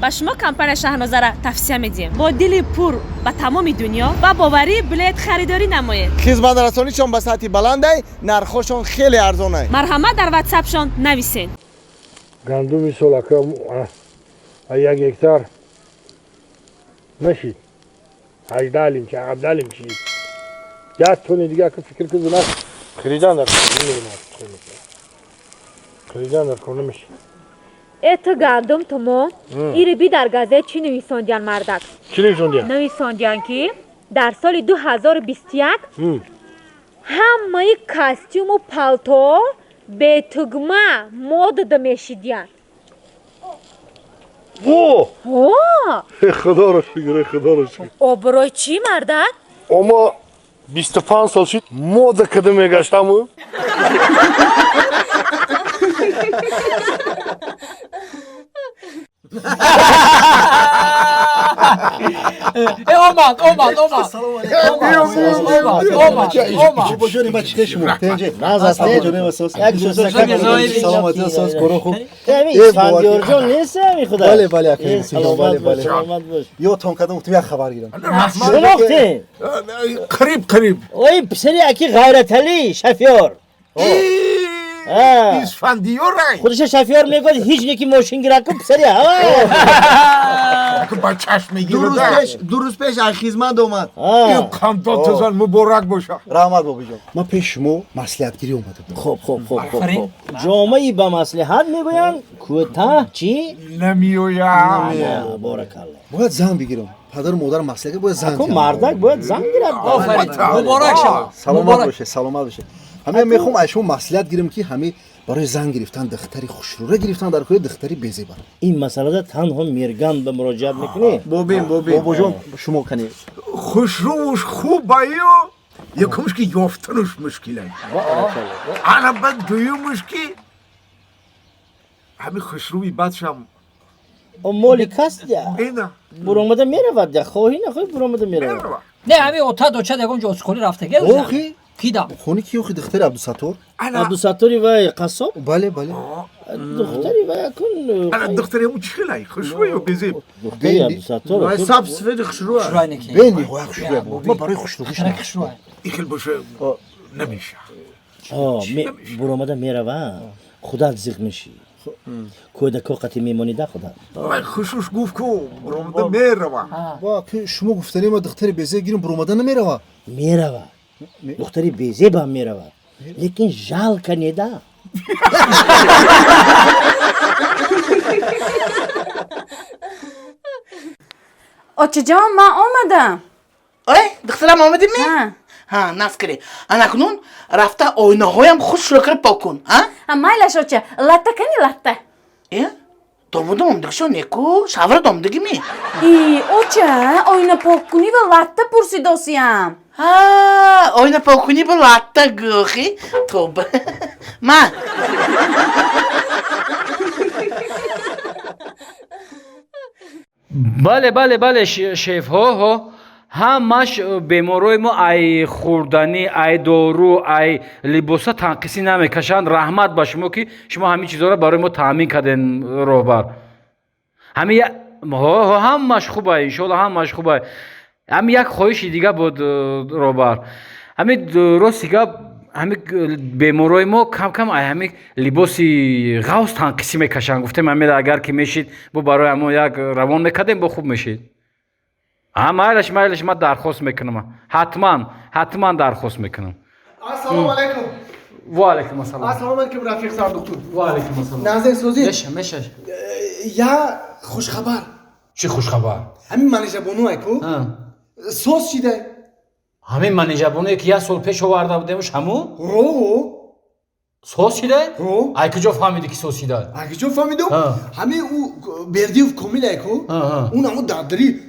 با شما کمپانی شاهنامه را توصیه می‌دیم. با دل پر به تمام دنیا با باوری بلیت خریداری نمایید. خدمت رسانیشون به سطح بلنده، نرخشون خیلی ارزانه. مرحمت در واتساپشون نویسین. گندم سالکه یک هکتار نشید 18 لیمچه 17 لیمچه 10 تن دیگه که فکر کنید نه خریدن در خریدن در کنه میشه. ات گندم تمام ایری بی در گازه چی نویساندین مردک؟ چی نویساندین؟ نویساندین که در سال 2021 همه کاستیوم و پالتو به تگمه مد دمیشیدین. خدا رو شکر خدا رو شکر. برای چی مردک؟ اما 25 سال شد مد کدوم گشتم. اومد بجوری ما چیکش محتاجه ناز است نه جونه واساس یک جوسه سلامتی واساس برو خوب فاندیور جون نیست می خدا بله اخی بله یو تون کدوم تو خبر گیرم شناخته قریب اوی پسری اکی غیرت علی شفیار اسفندیار رای خودش شفیار میگه هیچ نکی ماشین گیره کن پسری که با چشم میگیره دو روز پیش خدمت اومد. این کانداتتان مبارک باشه. رحمت بابا جان ما پیش شما مصلحت گیری اومده. خوب جامعه با مصلحت میگوین کوتا چی نمیویم بارک الله باید زن بگیرم پدر و مادر مصلحت باید زن کو مردک باید زن گیرد مبارک شما سلامت باشه همه میخوام از شما مصلحت گیرم که همه برای زن گرفتن دختری خوشروره گرفتن در کوی دختری بزیبا این مسئله را تنها میرگان به مراجعت میکنی بابا جان شما کنی خوشروش خوب بایو یکمش که یافتنش مشکله انا بعد دویمش که همین خوشروی بعدشم مولی کست یا اینا برامده میرود یا خواهی نخواهی برامده میرود نه همین اوتا دوچه دیگه اونجا اسکولی رفته گه اوخی کیدا خونی کیو خی دختر عبدالستور عبدالستاری و قصاب بله دختری و یکون انا دختری همون چخلای خوشروی و بزیب دختری عبدالستار سب سفید خوشروه. بینی خواه خوشروه ما برای خوشرویش نمیشه ایکل باشه نمیشه برامده میرود خدا زیغ میشی کودکا قطعی میمانی ده خدا من خوشوش گفت که برامده میروه با که شما گفتنی ما دختری بیزه گیرم برامده نمیروه میرود دختری بیزه با میرود لیکن جال کنیده آچه جان ما آمدم دخترم آمدی می؟ ها نفکری انا کنون رفته آینه هایم خوش رو کرد پاکون مایلش آچه لطه کنی لطه داموده آمدگشو نیکو شاور دامدگی می آچه آینه پاک کنی و لطه پرسیداسیم آینه پاک کنی با لطه گوخی توبه من بله شیف ها همش بیماروی ما ای خوردنی ای دارو ای لباسا تنقیسی نمیکشند رحمت با شما که شما همین چیزا رو برای ما تامین کردین روبر همین همش خوبه انشالله همش خوبه همین یک خواهش دیگه بود روبر همین درست دیگه همین بیماروی ما کم همین لباسی غوث تنقیسی میکشند گفتم همین اگر که میشید با برای ما یک روان میکردیم با خوب میشید مایلش ما درخواست میکنم حتما درخواست میکنم السلام علیکم و علیکم السلام السلام علیکم رفیق سر دکتر و علیکم السلام نازنین سوزی میشه یا خوش خبر چی خوش خبر همین منیجر بونو کو سوس چیده همین منیجر بونو که یک سال پیش آورده بودیمش همون رو سوس چیده ای کجا فهمیدی که سوس چیده کجا فهمیدم همین او بردیو کمیله کو اون همون دادری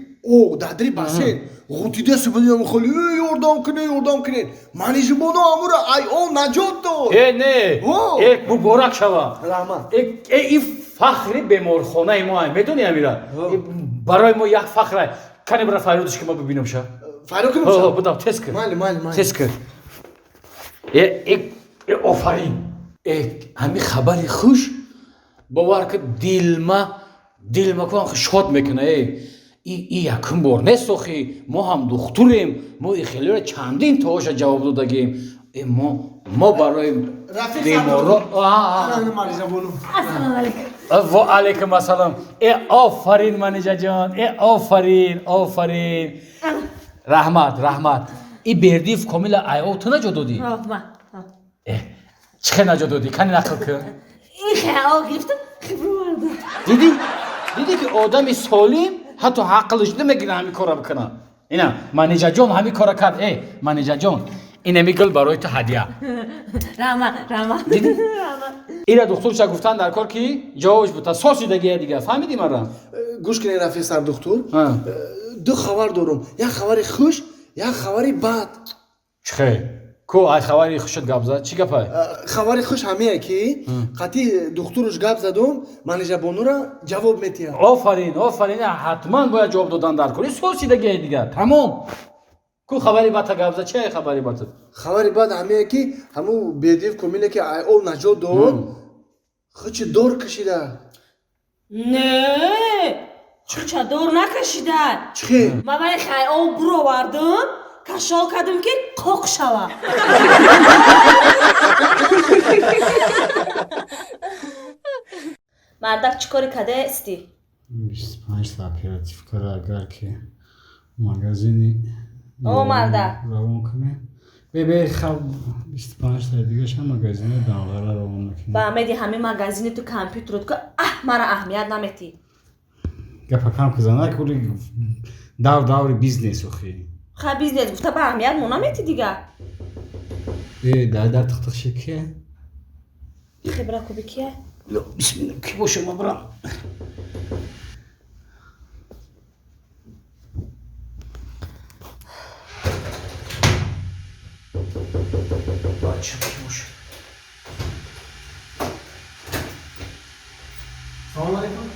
بسه غوتیده سبودیم خالی یاردم کنین منیجر بونو امور ای او نجات داد نه مبارک شوا این فخری بیمارخانه ما میدونی امیرا برای ما یک فخره کنی برای فریدش که ما ببینم شه فرق کنم بدم تست کن مال تست کن آفرین همین خبری خوش باور که دل ما дил макон шод мекуна и якум бор нест охи мо ҳам духтурем мо ихелиро чандин тоша ҷавоб додагем мо барои беморо ва алайкум ассалом офарин манеҷаҷон офарин раҳмат и бердиев комила айото наҷо додӣ чӣ хел наҷо додӣ кани нақл кун диди ки одами солим ҳатто ҳақлиш намегира ҳамин кора бикуна ина манеҷаҷон ҳамин кора кард манеҷаҷон инами гул барои ту ҳадия ира духтурша гуфтан дар кор ки ҷавобиш бута сосидагия дига фаҳмиди марра гӯш кине рафи сардухтур ду хабар дорум як хабари хуш як хабари бад чӣ хел ку ай хабари хушат гап зад чӣ гапай хабари хуш ҳамея ки қатъи духтуруш гап задум манеҷабонура ҷавоб метиҳад офарин ҳатман бояд ҷавоб додан дар кори сосидагия дига тамом ку хабари бата гап зад чи ай хабари бата хабари бад ҳамея ки ҳамун бердиев комиле ки айол наҷот дод хучи дор кашида не хучадор накашида чӣ ман бари хайол буровардим кашол кардим ки қоқ шава мардак чӣ кори кадаисти 25 та оператив кара агар ки магазини о мардак равон кунем бебе хаб 25 та дигашам магазини данғара равон накунем ба амеди ҳамин магазини ту компютерот ку мара аҳамият наметӣ гапа кам кузана кури даври бизнес охи ха бизнес гуфта ба аҳамият мо наметӣ дига дар тиқтиқши ки хибра куби кие бисмилла ки боша ма бирам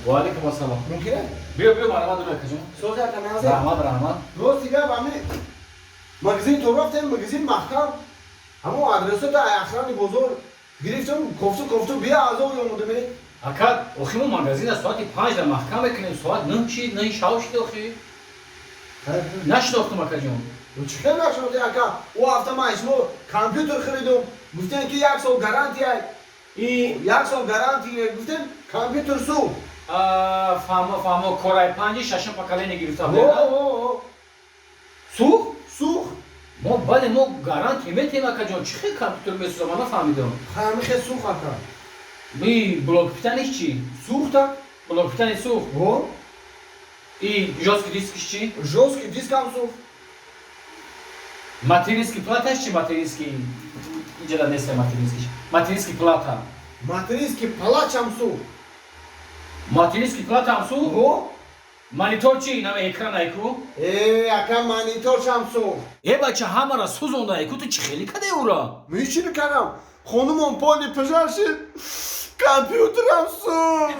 ва алайкум ассалом мумкине биё марҳамат дуракаҷон соза камаз раҳмат рост дига ҳами магазин то рафтем магазин маҳкам ҳамон адресота ахрани бозор гирифтам кофту бия азо ёмудаме акад охи мо магазина соати 5 дар маҳкам мекунем соат 9 чи 9 шав шида охи нашинохтум акаҷон чӣ хел нашинохти ака о ҳафта ман шумо компютер харидум гуфтем ки 1 сол гарантия и 1 сол гарантия гуфтем компютер сух фаҳмо кораи 5-6 поколение гирифта сух мо бале мо гарантия метем акаҷон чӣ хел компютер месӯзам ман нафаҳмидам ҳами хел сух ака би блокпитаниш чи сухта блокпитани сух и жёстки дискиш чи жёстки дискам сух материнский платаш чи материнский инҷода нест материнский плата материнский палачам сух материнский платам сух монитор чи наме экранайку ака мониторшам сух бача ҳамара сӯзондаеку ту чӣ хели кадаи ура ми чӣ мекардам хонумон поли пижар шид компютерам сух